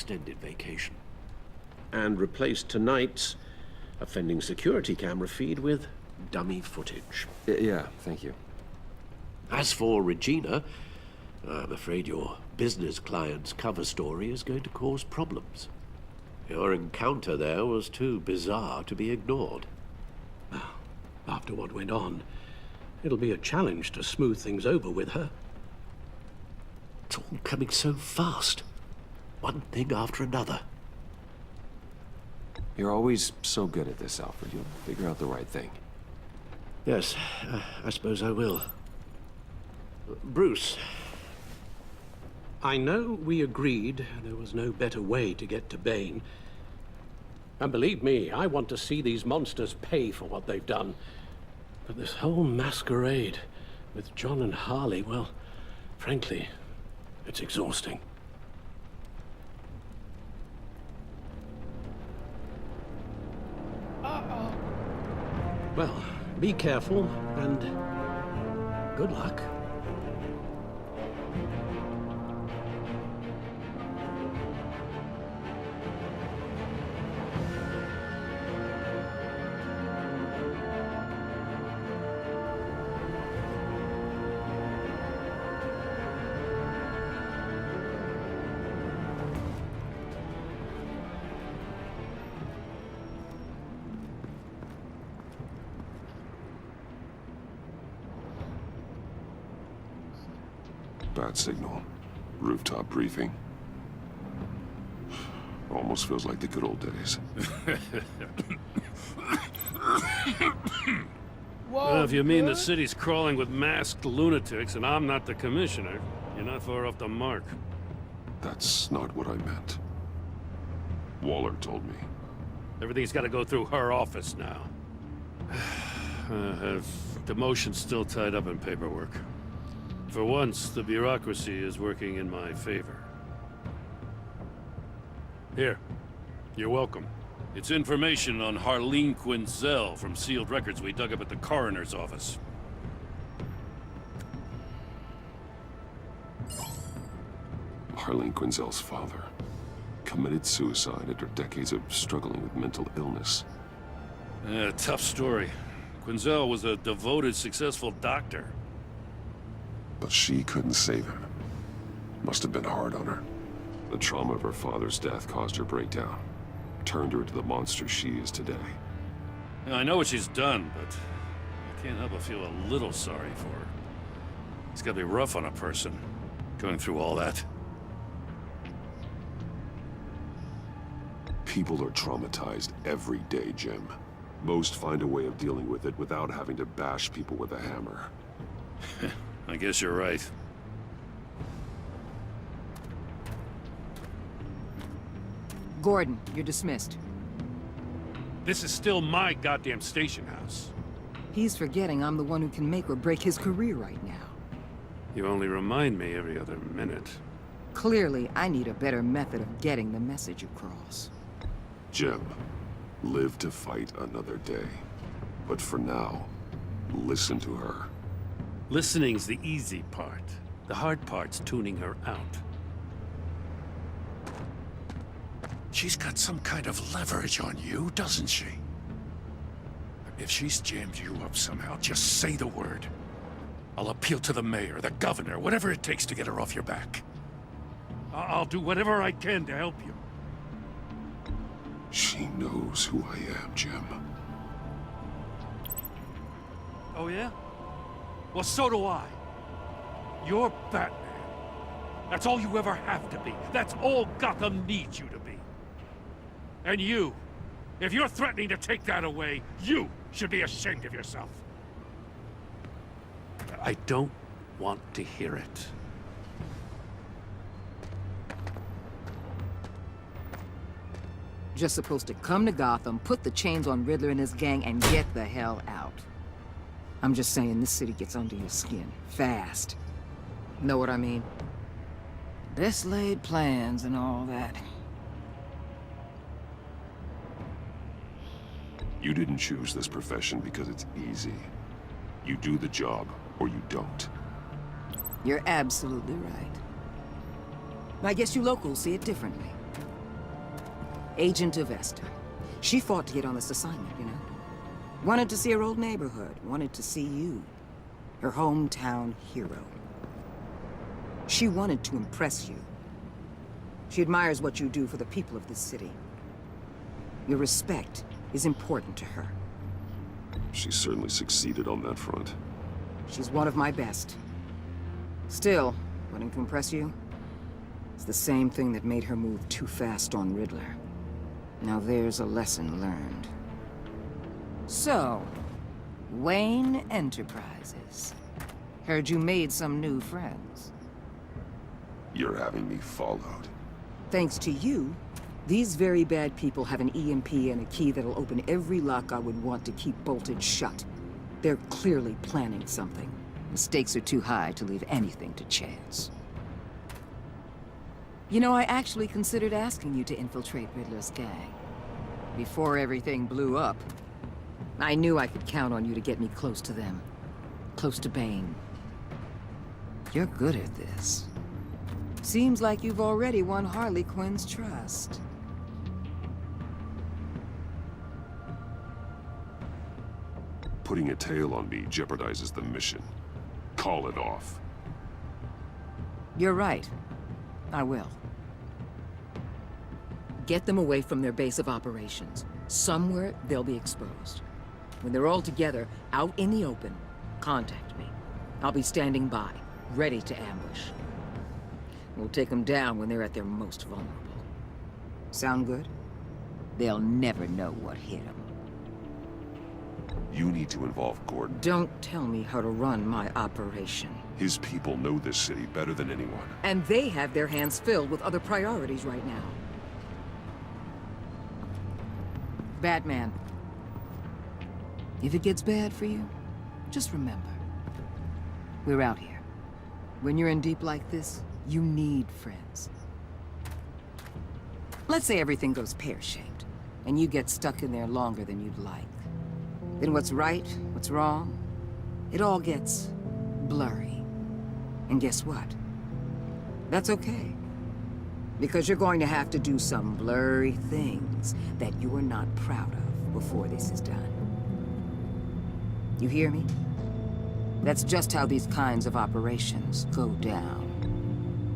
extended vacation. And replaced tonight's offending security camera feed with dummy footage. Yeah, thank you. As for Regina, I'm afraid your business client's cover story is going to cause problems. Your encounter there was too bizarre to be ignored. After what went on, it'll be a challenge to smooth things over with her. It's all coming so fast. One thing after another. You're always so good at this, Alfred. You'll figure out the right thing. Yes, I suppose I will. Bruce. I know we agreed there was no better way to get to Bane. And believe me, I want to see these monsters pay for what they've done. But this whole masquerade with John and Harley, well, frankly, it's exhausting. Well, be careful and good luck. Bad signal. Rooftop briefing. Almost feels like the good old days. Well, if you mean the city's crawling with masked lunatics and I'm not the commissioner, you're not far off the mark. That's not what I meant. Waller told me. Everything's got to go through her office now. Demotion's still tied up in paperwork. For once, the bureaucracy is working in my favor. Here, you're welcome. It's information on Harleen Quinzel from sealed records we dug up at the coroner's office. Harleen Quinzel's father committed suicide after decades of struggling with mental illness. Tough story. Quinzel was a devoted, successful doctor. But she couldn't save him. Must have been hard on her. The trauma of her father's death caused her breakdown. Turned her into the monster she is today. I know what she's done, but I can't help but feel a little sorry for her. It's gotta be rough on a person, going through all that. People are traumatized every day, Jim. Most find a way of dealing with it without having to bash people with a hammer. I guess you're right. Gordon, you're dismissed. This is still my goddamn station house. He's forgetting I'm the one who can make or break his career right now. You only remind me every other minute. Clearly, I need a better method of getting the message across. Jim, live to fight another day. But for now, listen to her. Listening's the easy part. The hard part's tuning her out. She's got some kind of leverage on you, doesn't she? If she's jammed you up somehow, just say the word. I'll appeal to the mayor, the governor, whatever it takes to get her off your back. I'll do whatever I can to help you. She knows who I am, Jim. Oh, yeah? Well, so do I. You're Batman. That's all you ever have to be. That's all Gotham needs you to be. And you, if you're threatening to take that away, you should be ashamed of yourself. I don't want to hear it. Just supposed to come to Gotham, put the chains on Riddler and his gang, and get the hell out. I'm just saying, this city gets under your skin. Fast. Know what I mean? Best laid plans and all that. You didn't choose this profession because it's easy. You do the job, or you don't. You're absolutely right. I guess you locals see it differently. Agent Avesta. She fought to get on this assignment, you know? Wanted to see her old neighborhood, wanted to see you. Her hometown hero. She wanted to impress you. She admires what you do for the people of this city. Your respect is important to her. She certainly succeeded on that front. She's one of my best. Still, wanting to impress you? It's the same thing that made her move too fast on Riddler. Now there's a lesson learned. So, Wayne Enterprises. Heard you made some new friends. You're having me followed. Thanks to you, these very bad people have an EMP and a key that'll open every lock I would want to keep bolted shut. They're clearly planning something. The stakes are too high to leave anything to chance. You know, I actually considered asking you to infiltrate Riddler's gang. Before everything blew up, I knew I could count on you to get me close to them. Close to Bane. You're good at this. Seems like you've already won Harley Quinn's trust. Putting a tail on me jeopardizes the mission. Call it off. You're right. I will. Get them away from their base of operations. Somewhere they'll be exposed. When they're all together, out in the open, contact me. I'll be standing by, ready to ambush. We'll take them down when they're at their most vulnerable. Sound good? They'll never know what hit them. You need to involve Gordon. Don't tell me how to run my operation. His people know this city better than anyone. And they have their hands filled with other priorities right now. Batman. If it gets bad for you, just remember. We're out here. When you're in deep like this, you need friends. Let's say everything goes pear-shaped, and you get stuck in there longer than you'd like. Then what's right, what's wrong, it all gets blurry. And guess what? That's okay. Because you're going to have to do some blurry things that you are not proud of before this is done. You hear me? That's just how these kinds of operations go down.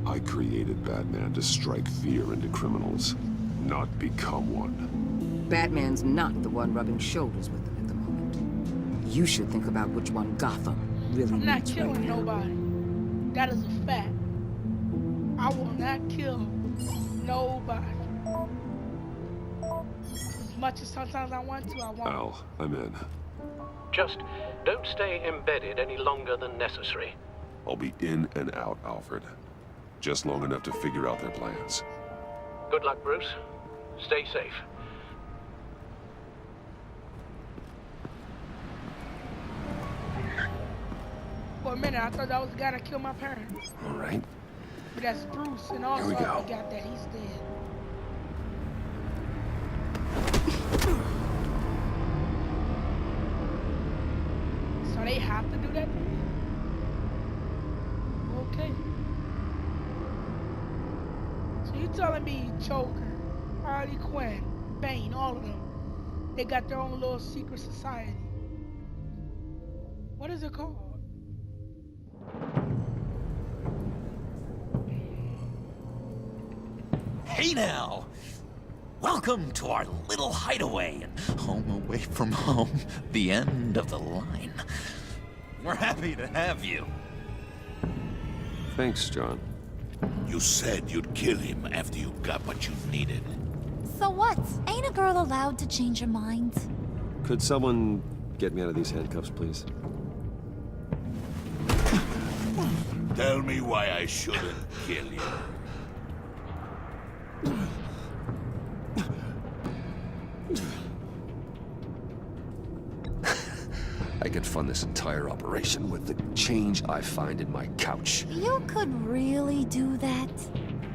I created Batman to strike fear into criminals, not become one. Batman's not the one rubbing shoulders with them at the moment. You should think about which one Gotham really I'm not needs right killing now. nobody. That is a fact. I will not kill nobody. As much as sometimes I want to, I won't. Al, I'm in. Just don't stay embedded any longer than necessary. I'll be in and out, Alfred. Just long enough to figure out their plans. Good luck, Bruce. Stay safe. For a minute, I thought that was the guy that killed my parents. All right. But that's Bruce, and also Here we go. I got that he's dead. So they have to do that to me? Okay. So you telling me Joker, Harley Quinn, Bane, all of them, they got their own little secret society. What is it called? Hey now! Welcome to our little hideaway and home away from home, the end of the line. We're happy to have you. Thanks, John. You said you'd kill him after you got what you needed. So what? Ain't a girl allowed to change her mind? Could someone get me out of these handcuffs, please? Tell me why I shouldn't kill you. I could fund this entire operation with the change I find in my couch. You could really do that?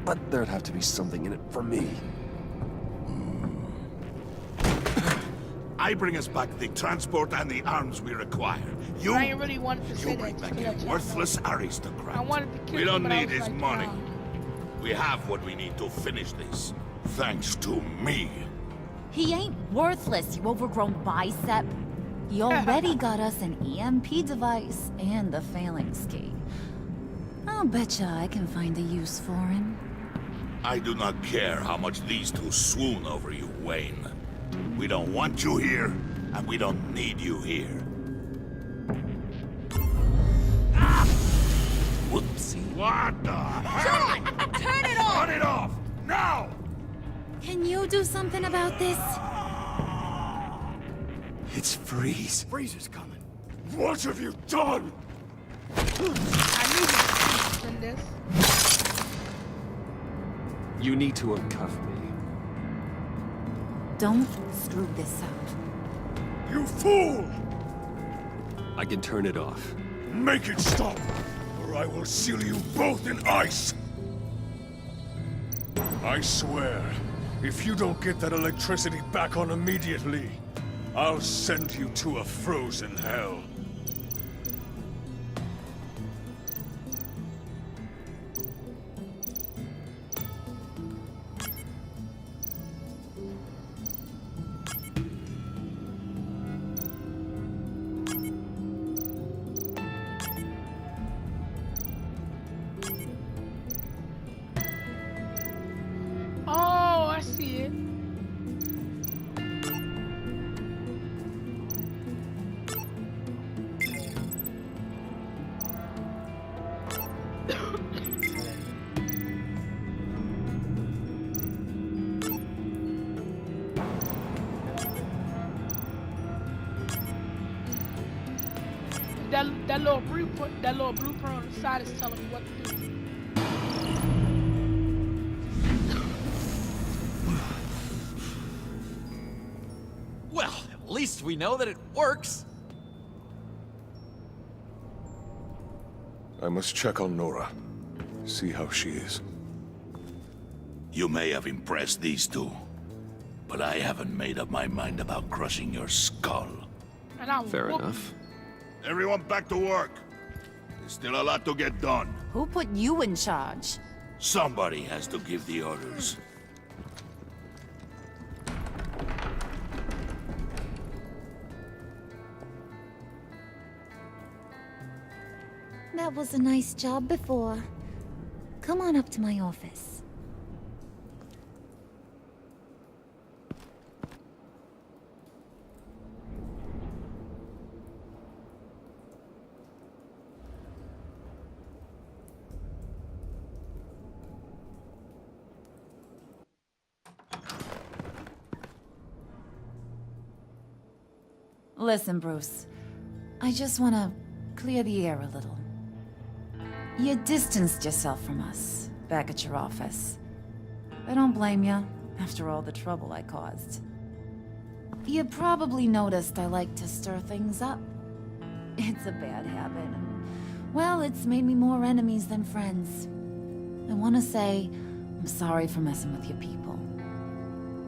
But there'd have to be something in it for me. I bring us back the transport and the arms we require. You, I ain't really wanted to say you that. bring just back to a let you worthless know. aristocrat. I wanted to kill We him, don't but I need was his like, money. nah. We have what we need to finish this. Thanks to me. He ain't worthless, you overgrown bicep. He already got us an EMP device and the phalanx key. I'll betcha I can find a use for him. I do not care how much these two swoon over you, Wayne. We don't want you here, and we don't need you here. Whoopsie. What the hell? Turn it off! Cut it off! Now! Can you do something about this? It's Freeze. Freeze is coming. What have you done? I knew this in this. You need to uncuff me. Don't screw this up. You fool! I can turn it off. Make it stop, or I will seal you both in ice! I swear, if you don't get that electricity back on immediately, I'll send you to a frozen hell. Oh, I see it. That little blueprint on the side is telling me what to do. Well, at least we know that it works. I must check on Nora. See how she is. You may have impressed these two, but I haven't made up my mind about crushing your skull. And I Fair whoop- enough. Everyone back to work. There's still a lot to get done. Who put you in charge? Somebody has to give the orders. That was a nice job before. Come on up to my office. Listen, Bruce. I just want to clear the air a little. You distanced yourself from us, back at your office. I don't blame you, after all the trouble I caused. You probably noticed I like to stir things up. It's a bad habit, and, well, it's made me more enemies than friends. I want to say, I'm sorry for messing with your people.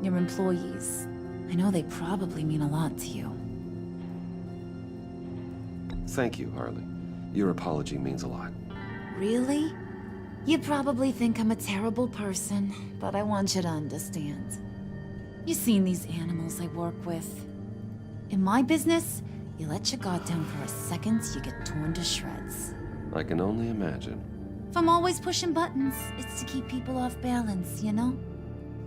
Your employees. I know they probably mean a lot to you. Thank you, Harley. Your apology means a lot. Really? You probably think I'm a terrible person, but I want you to understand. You've seen these animals I work with. In my business, you let your guard down for a second, you get torn to shreds. I can only imagine. If I'm always pushing buttons, it's to keep people off balance, you know?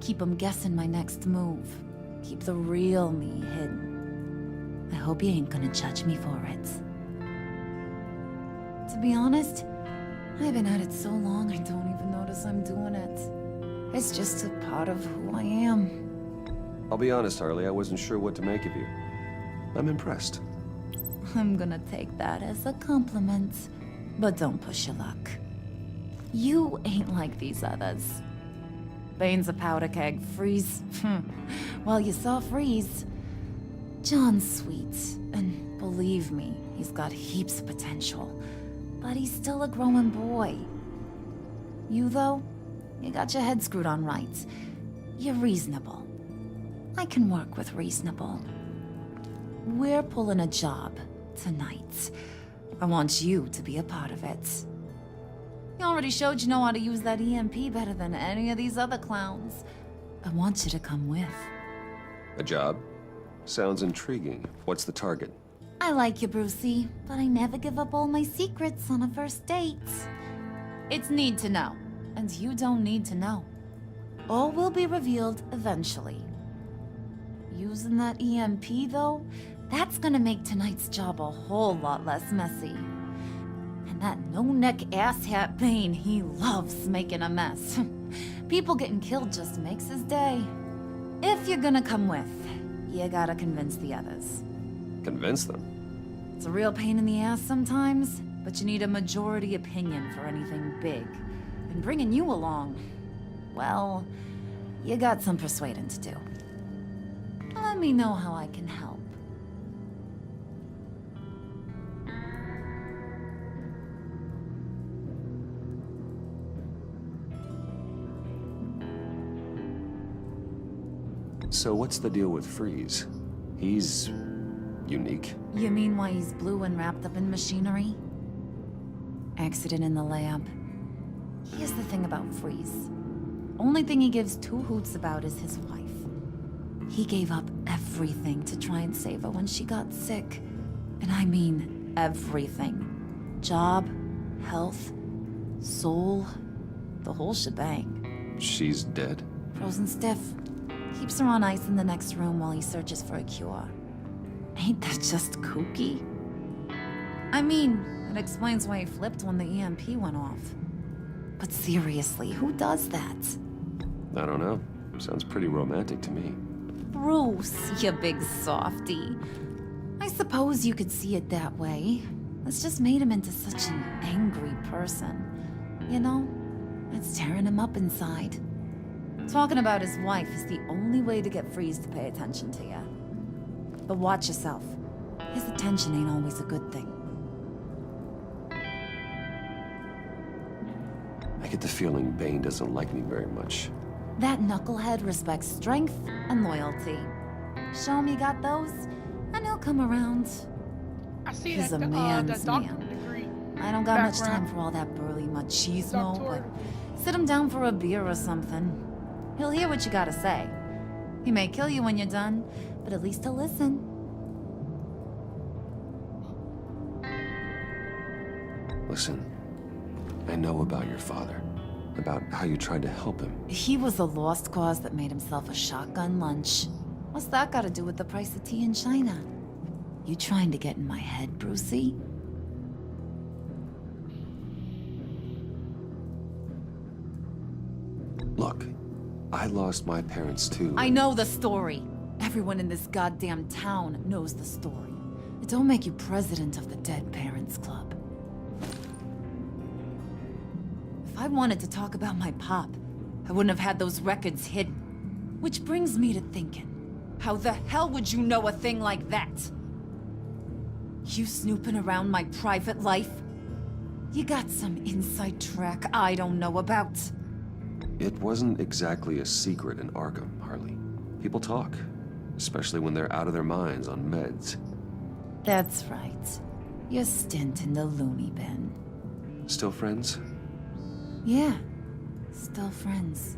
Keep them guessing my next move. Keep the real me hidden. I hope you ain't gonna judge me for it. To be honest, I've been at it so long I don't even notice I'm doing it. It's just a part of who I am. I'll be honest, Harley, I wasn't sure what to make of you. I'm impressed. I'm gonna take that as a compliment. But don't push your luck. You ain't like these others. Bane's a powder keg. Freeze. Well, you saw Freeze. John's sweet, and believe me, he's got heaps of potential. But he's still a growing boy. You, though, you got your head screwed on right. You're reasonable. I can work with reasonable. We're pulling a job tonight. I want you to be a part of it. You already showed you know how to use that EMP better than any of these other clowns. I want you to come with. A job? Sounds intriguing. What's the target? I like you, Brucey, but I never give up all my secrets on a first date. It's need to know, and you don't need to know. All will be revealed eventually. Using that EMP, though, that's gonna make tonight's job a whole lot less messy. And that no-neck asshat Bane, he loves making a mess. People getting killed just makes his day. If you're gonna come with, you gotta convince the others. Convince them? It's a real pain in the ass sometimes, but you need a majority opinion for anything big. And bringing you along, well, you got some persuading to do. Let me know how I can help. So what's the deal with Freeze? He's... unique? You mean why he's blue and wrapped up in machinery? Accident in the lab. Here's the thing about Freeze. Only thing he gives two hoots about is his wife. He gave up everything to try and save her when she got sick. And I mean everything. Job, health, soul, the whole shebang. She's dead? Frozen stiff. Keeps her on ice in the next room while he searches for a cure. Ain't that just kooky? I mean, it explains why he flipped when the EMP went off. But seriously, who does that? I don't know. Sounds pretty romantic to me. Bruce, you big softy. I suppose you could see it that way. It's just made him into such an angry person. You know? It's tearing him up inside. Talking about his wife is the only way to get Freeze to pay attention to you. But watch yourself. His attention ain't always a good thing. I get the feeling Bane doesn't like me very much. That knucklehead respects strength and loyalty. Show him you got those, and he'll come around. I see He's that a the man's doctorate man. degree. I don't got much background. time for all that burly machismo, Doctor. but sit him down for a beer or something. He'll hear what you gotta say. He may kill you when you're done, but at least he'll listen. Listen, I know about your father. About how you tried to help him. He was a lost cause that made himself a shotgun lunch. What's that got to do with the price of tea in China? You trying to get in my head, Brucey? Look, I lost my parents too. I know the story. Everyone in this goddamn town knows the story. It don't make you president of the Dead Parents Club. If I wanted to talk about my pop, I wouldn't have had those records hidden. Which brings me to thinking, how the hell would you know a thing like that? You snooping around my private life? You got some inside track I don't know about. It wasn't exactly a secret in Arkham, Harley. People talk, especially when they're out of their minds on meds. That's right. Your stint in the loony bin. Still friends? Yeah, still friends.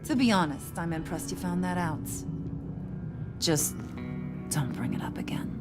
To be honest, I'm impressed you found that out. Just don't bring it up again.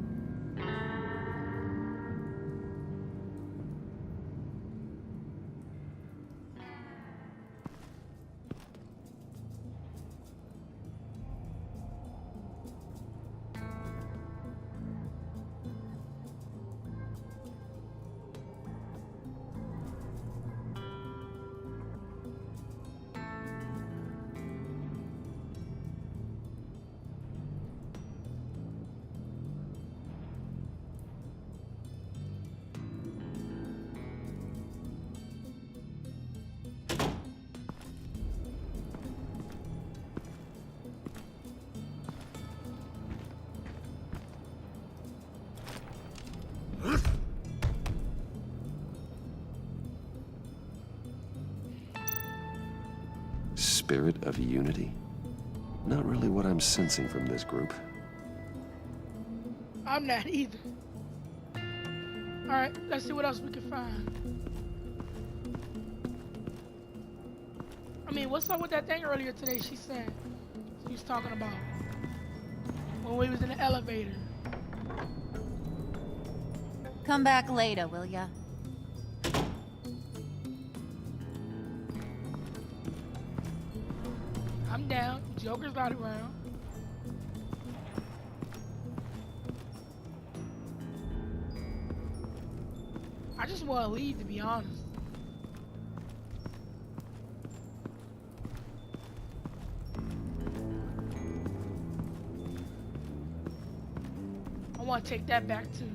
Spirit of unity? Not really what I'm sensing from this group. I'm not either. Alright, let's see what else we can find. I mean, what's up with that thing earlier today she said? She was talking about when we was in the elevator. Come back later, will ya? I'm down. Joker's not around. I just want to leave, to be honest. I want to take that back too.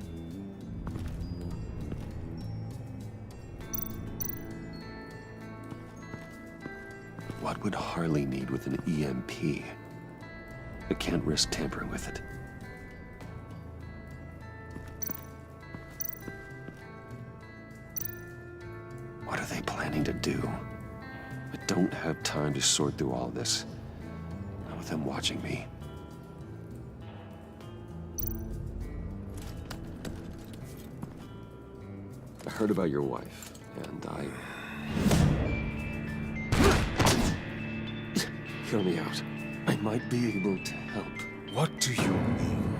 What would Harley need with an EMP? I can't risk tampering with it. What are they planning to do? I don't have time to sort through all this. Not with them watching me. I heard about your wife, and Hear me out. I might be able to help. What do you mean?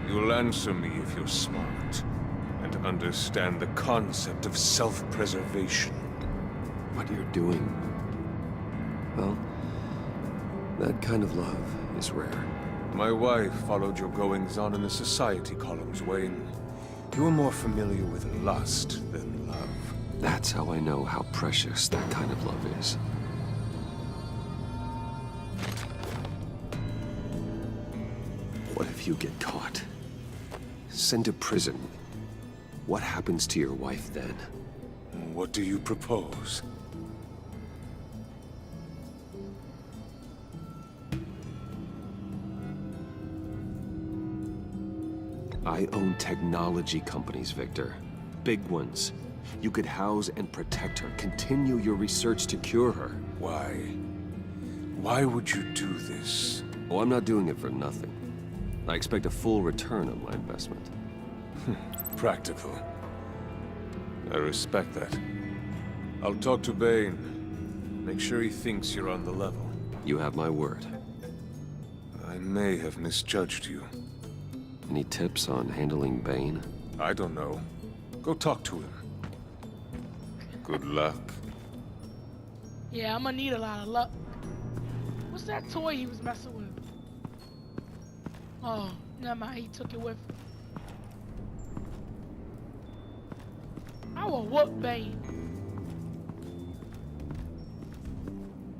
You'll answer me if you're smart and understand the concept of self-preservation. What you're doing. Well, that kind of love is rare. My wife followed your goings-on in the society columns, Wayne. You are more familiar with lust than love. That's how I know how precious that kind of love is. What if you get caught? Sent to prison? What happens to your wife then? What do you propose? I own technology companies, Victor. Big ones. You could house and protect her, continue your research to cure her. Why? Why would you do this? Oh, I'm not doing it for nothing. I expect a full return on my investment. Practical. I respect that. I'll talk to Bane. Make sure he thinks you're on the level. You have my word. I may have misjudged you. Any tips on handling Bane? I don't know. Go talk to him. Good luck. Yeah, I'm gonna need a lot of luck. What's that toy he was messing with? Oh, never mind, he took it with him. I will whoop Bane.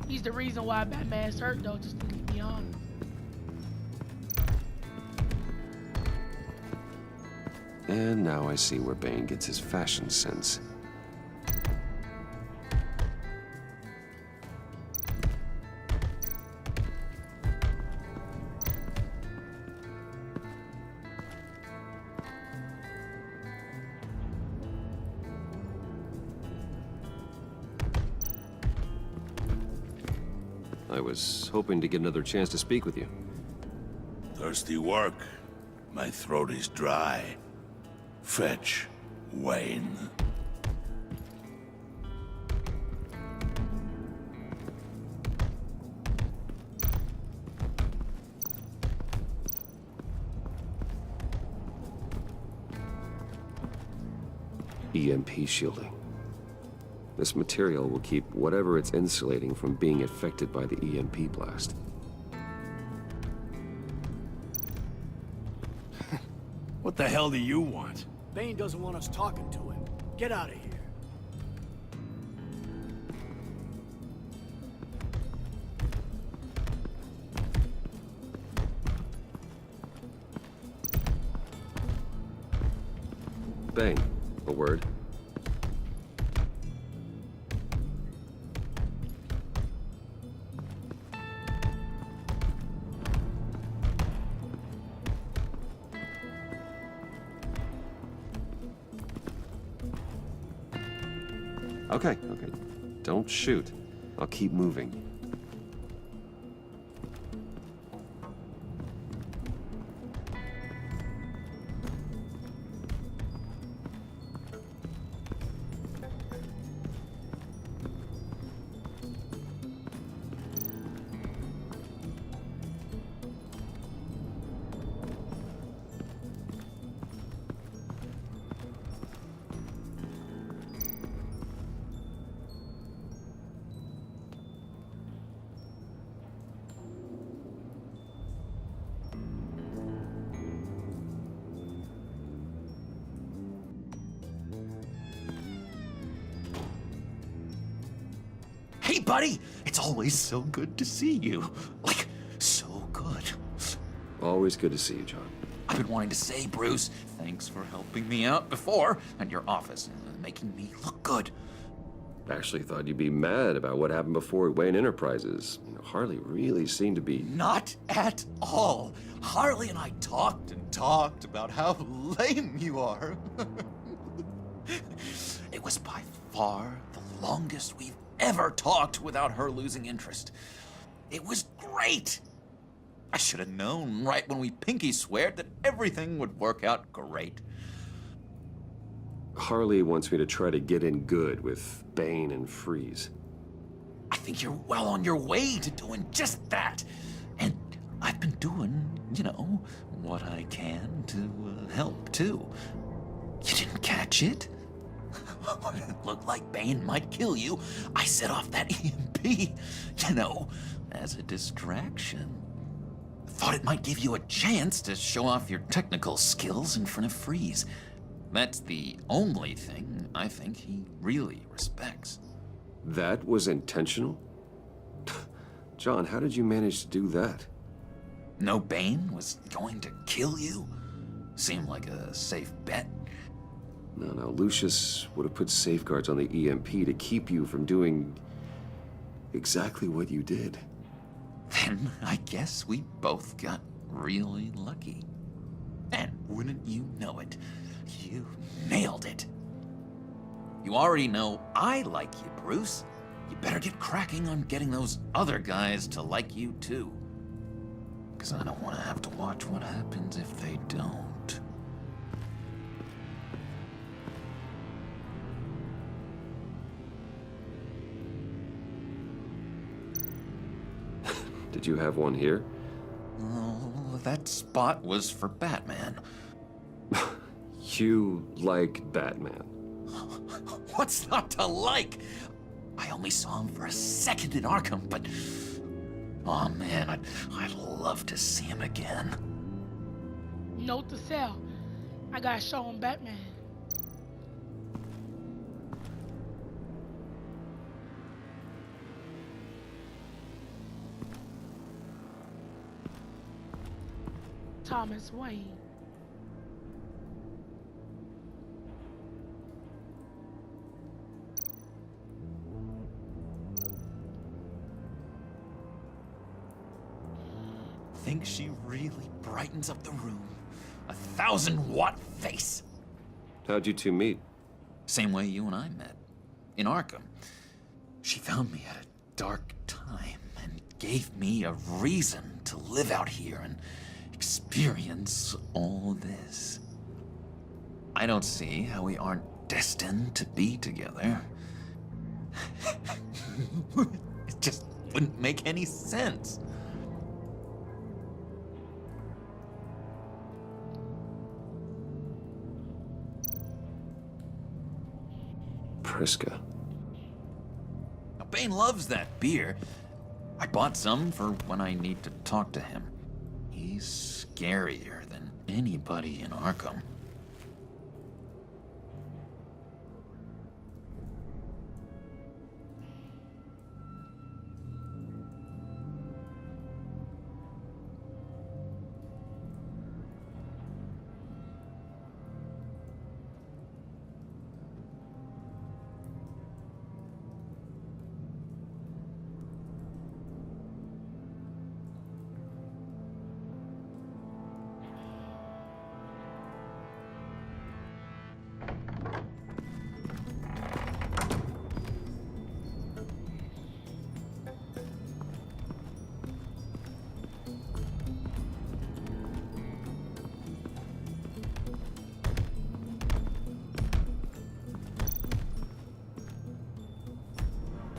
He's the reason why Batman's hurt though, just to be honest. And now I see where Bane gets his fashion sense. I was hoping to get another chance to speak with you. Thirsty work. My throat is dry. Fetch, Wayne. EMP shielding. This material will keep whatever it's insulating from being affected by the EMP blast. What the hell do you want? Bane doesn't want us talking to him. Get out of here. Bane, a word. Okay. Don't shoot. I'll keep moving. buddy. It's always so good to see you. Like, so good. Always good to see you, John. I've been wanting to say, Bruce, thanks for helping me out before at your office and making me look good. Actually thought you'd be mad about what happened before at Wayne Enterprises. You know, Harley really seemed to be... Not at all. Harley and I talked and talked about how lame you are. It was by far the longest we've ever talked without her losing interest. It was great. I should have known right when we pinky sweared that everything would work out great. Harley wants me to try to get in good with Bane and Freeze. I think you're well on your way to doing just that. And I've been doing, you know, what I can to help, too. You didn't catch it? When it looked like Bane might kill you, I set off that EMP, you know, as a distraction. Thought it might give you a chance to show off your technical skills in front of Freeze. That's the only thing I think he really respects. That was intentional? John, how did you manage to do that? No Bane was going to kill you? Seemed like a safe bet. No, Lucius would have put safeguards on the EMP to keep you from doing exactly what you did. Then I guess we both got really lucky. And wouldn't you know it, you nailed it. You already know I like you, Bruce. You better get cracking on getting those other guys to like you too. 'Cause I don't want to have to watch what happens if they don't. Did you have one here? Oh, that spot was for Batman. You like Batman? What's not to like? I only saw him for a second in Arkham, but... Oh man, I'd love to see him again. Note to self, I gotta show him Batman. Thomas Wayne. Think she really brightens up the room. 1,000-watt face. How'd you two meet? Same way you and I met. In Arkham. She found me at a dark time and gave me a reason to live out here and experience all this. I don't see how we aren't destined to be together. It just wouldn't make any sense. Priska. Now, Bane loves that beer. I bought some for when I need to talk to him. He's scarier than anybody in Arkham.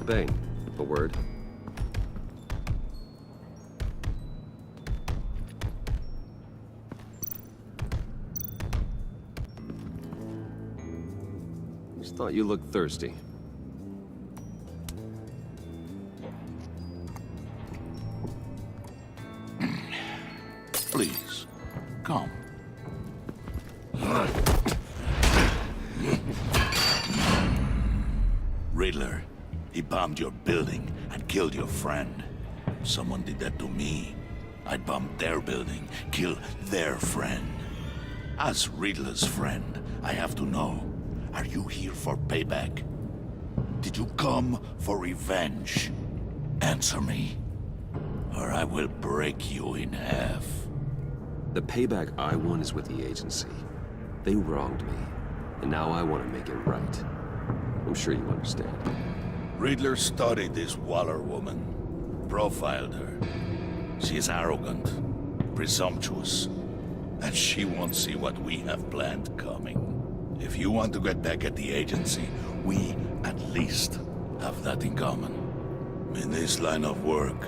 Bane, a word. Just thought you looked thirsty. Please, come. Riddler, He bombed your building and killed your friend. If someone did that to me, I'd bomb their building, kill their friend. As Riddler's friend, I have to know, are you here for payback? Did you come for revenge? Answer me, or I will break you in half. The payback I want is with the agency. They wronged me, and now I want to make it right. I'm sure you understand. Riddler studied this Waller woman, profiled her. She is arrogant, presumptuous, and she won't see what we have planned coming. If you want to get back at the agency, we at least have that in common. In this line of work,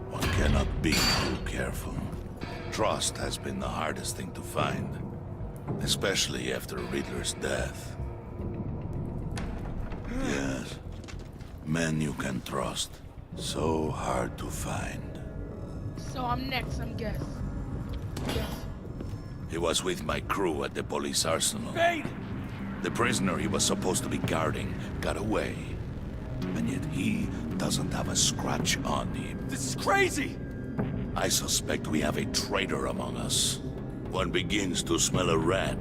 one cannot be too careful. Trust has been the hardest thing to find, especially after Riddler's death. Yes, men you can trust. So hard to find. So I'm next, I'm guessing. Yes. He was with my crew at the police arsenal. Bane! The prisoner he was supposed to be guarding got away. And yet he doesn't have a scratch on him. This is crazy! I suspect we have a traitor among us. One begins to smell a rat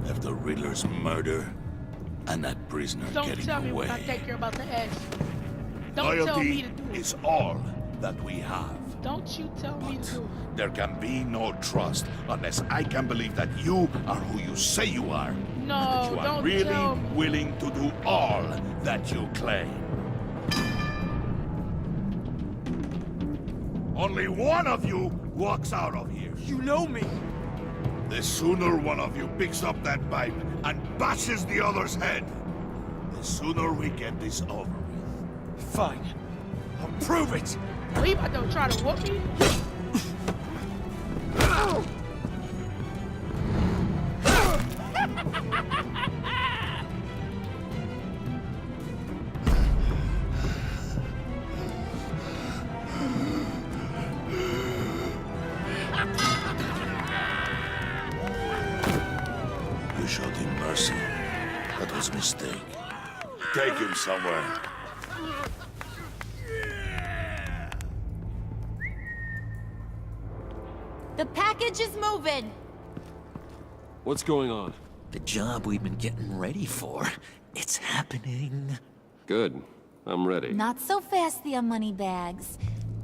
after Riddler's murder and that prisoner Don't getting tell me away. what I think you're about to ask. Don't tell me to do it. is all that we have. Don't you tell me to do it. There can be no trust unless I can believe that you are who you say you are. No, that you are don't really tell me. willing to do all that you claim. Only one of you walks out of here. You know me! The sooner one of you picks up that pipe and bashes the other's head, the sooner we get this over with. Fine. I'll prove it! Are you about to try to whoop me? You showed him mercy. That was a mistake. Take him somewhere. The package is moving. What's going on? The job we've been getting ready for, it's happening. Good. I'm ready. Not so fast, the Moneybags.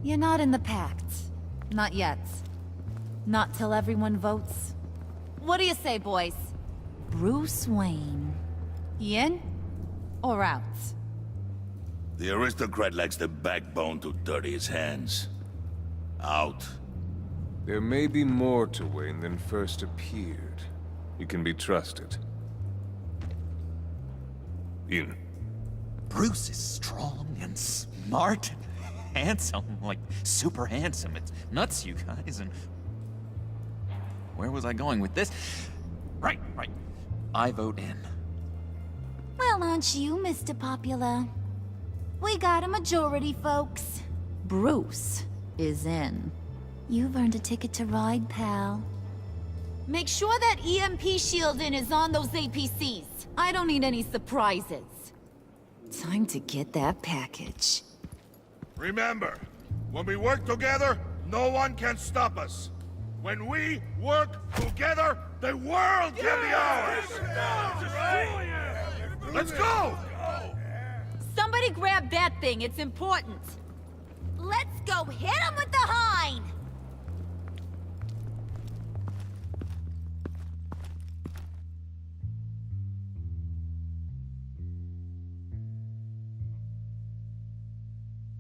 You're not in the pact. Not yet. Not till everyone votes. What do you say, boys? Bruce Wayne. In or out? The aristocrat lacks the backbone to dirty his hands. Out. There may be more to Wayne than first appeared. You can be trusted. In. Bruce is strong and smart and handsome, like super handsome. It's nuts, you guys, and... Where was I going with this? Right. I vote in. Well, aren't you, Mr. Popular? We got a majority, folks. Bruce is in. You've earned a ticket to ride, pal. Make sure that EMP shielding is on those APCs. I don't need any surprises. Time to get that package. Remember, when we work together, no one can stop us. When we work together, the world can be ours! Let's go! Somebody grab that thing, it's important. Let's go hit him with the hind!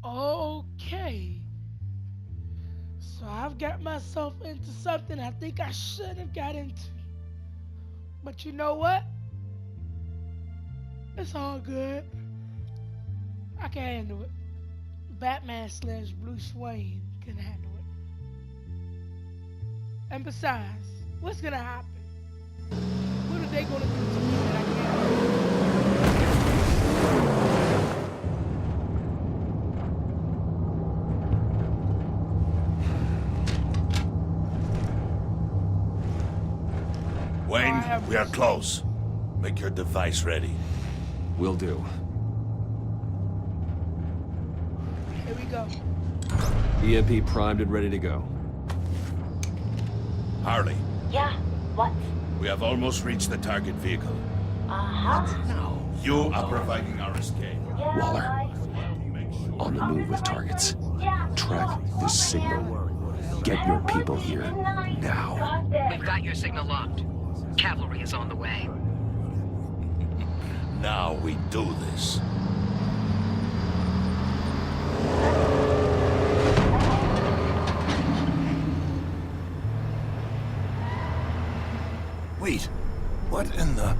Okay. So I've got myself into something I think I shouldn't have got into. But you know what? It's all good. I can handle it. Batman / Bruce Wayne can handle it. And besides, what's gonna happen? What are they gonna do to me that I can't? Wayne, we are close. Make your device ready. Will do. EMP primed and ready to go. Harley, Yeah, what? we have almost reached the target vehicle. Uh-huh. You are providing our escape. Yeah, Waller. right. On the move with targets. Yeah. Track this signal. Get your people here. Now. We've got your signal locked. Cavalry is on the way. Now we do this. Wait, what in the...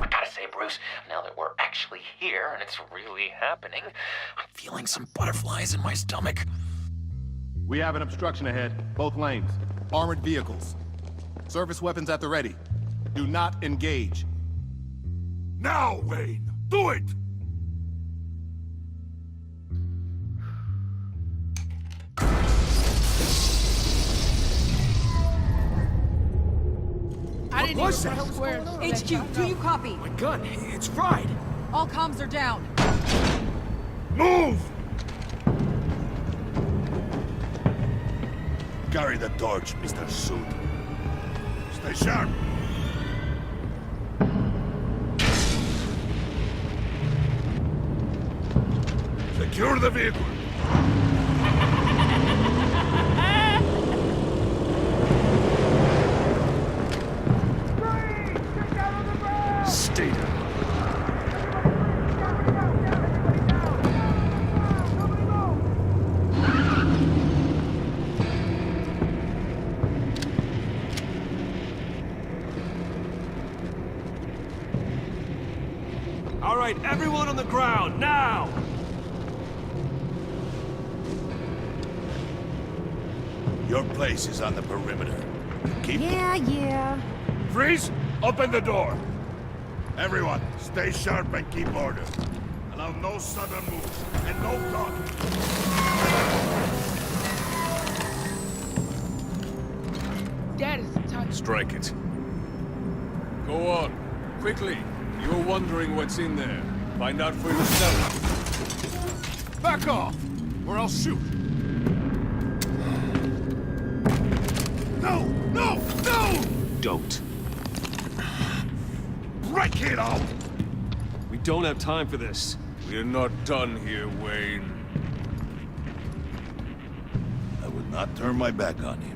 I gotta say, Bruce, now that we're actually here and it's really happening, I'm feeling some butterflies in my stomach. We have an obstruction ahead, both lanes. Armored vehicles. Service weapons at the ready. Do not engage. Now, Wayne! Do it! I didn't even know square. HQ, do you copy? My gun, it's fried! All comms are down. Move! Carry the torch, Mr. Suit. Stay sharp! Secure the vehicle! Stay down. All right, everyone on the ground, now! Your place is on the perimeter. Keep Yeah. Freeze! Open the door! Everyone, stay sharp and keep order. Allow no sudden moves, and no talking. That is tight. Strike it. Go on. Quickly. You're wondering what's in there. Find out for yourself. Back off, or I'll shoot. No! No! No! Don't. Break it up! We don't have time for this. We're not done here, Wayne. I would not turn my back on him.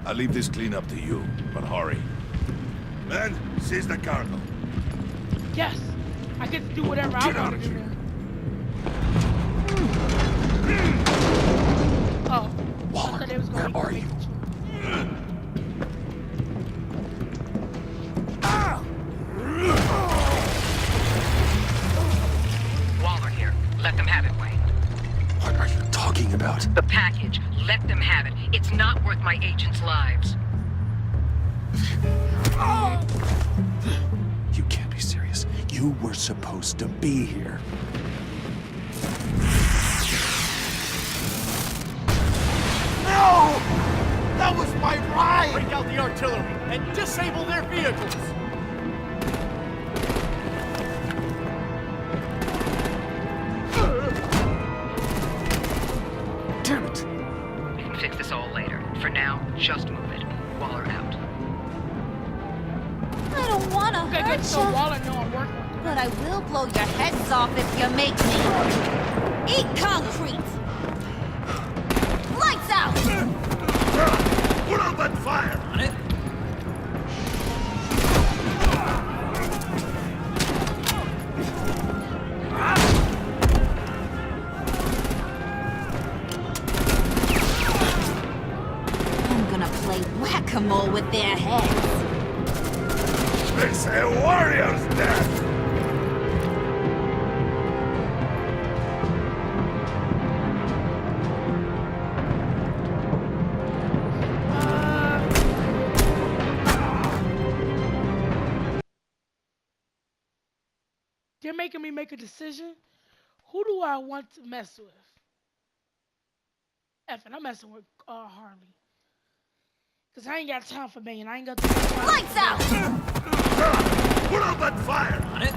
I'll leave this cleanup to you, but hurry. Men, seize the cargo. Yes, I get to do whatever I Get out want of to do here. now. Oh, Waller, I thought they was gonna where are make you? Waller here. Let them have it, Wayne. What are you talking about? The package. Let them have it. It's not worth my agents' lives. You can't be serious. You were supposed to be here. No! That was my ride! Break out the artillery and disable their vehicles! Damn it! We can fix this all later. For now, just move it. Waller out. I don't wanna Okay, hurt good. So ya, Waller know I'm working on it. but I will blow your heads off if you make me. Eat concrete! Lights out! Put out that fire! On it? I'm gonna play whack-a-mole with their heads. It's a warrior's death! They're making me make a decision. Who do I want to mess with? Effing, I'm messing with Harley. Cause I ain't got time for Bane. I ain't got time. Lights out! Put out that fire! On it?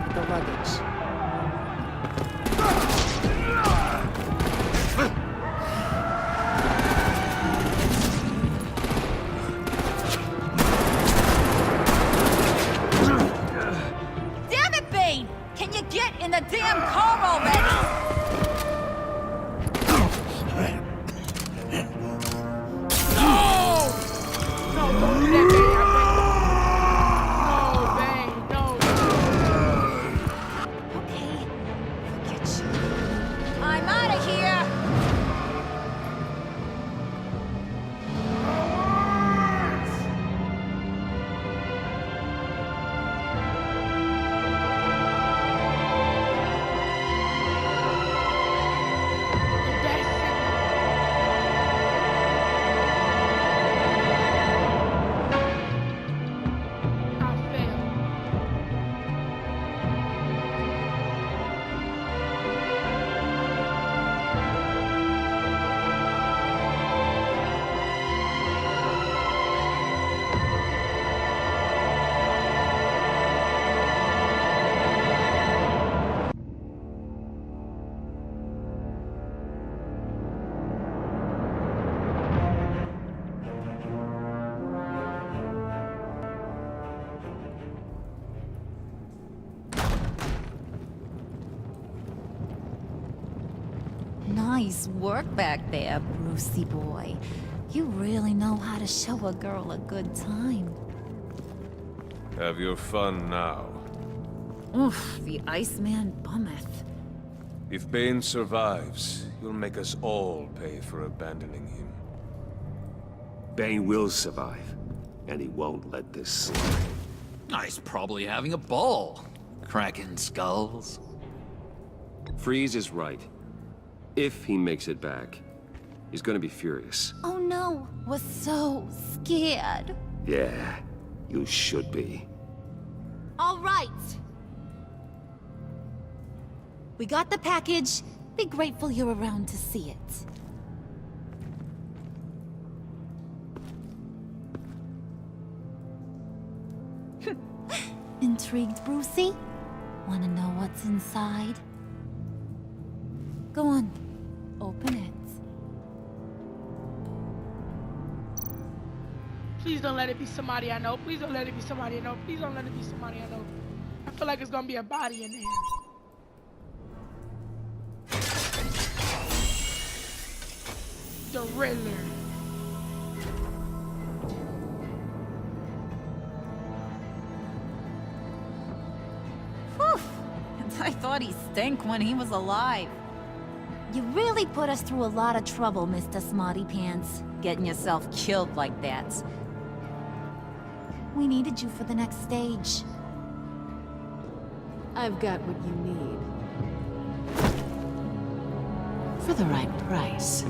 line for the luggage. Damn it, Bane! Can you get in the damn car already? Nice work back there, Brucey boy. You really know how to show a girl a good time. Have your fun now. Oof, the Iceman bummeth. If Bane survives, you'll make us all pay for abandoning him. Bane will survive, and he won't let this slide. He's probably having a ball, cracking skulls. Freeze is right. If he makes it back, he's gonna be furious. Oh no, we're so scared. Yeah, you should be. All right. We got the package. Be grateful you're around to see it. Intrigued, Brucey? Wanna know what's inside? Go on, open it. Please don't let it be somebody I know. Please don't let it be somebody I know. Please don't let it be somebody I know. I feel like it's gonna be a body in there. The Riddler. Whew. I thought he stank when he was alive. You really put us through a lot of trouble, Mr. Smarty Pants, getting yourself killed like that. We needed you for the next stage. I've got what you need. For the right price.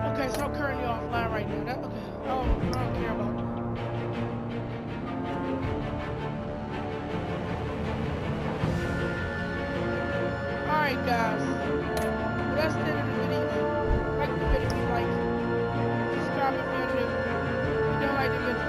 Okay, so I'm currently offline right now. Okay. Oh, I don't care about that. Alright, guys. Well, that's the end of the video. Like the video if you like it. Subscribe if you're new. If you don't like the video,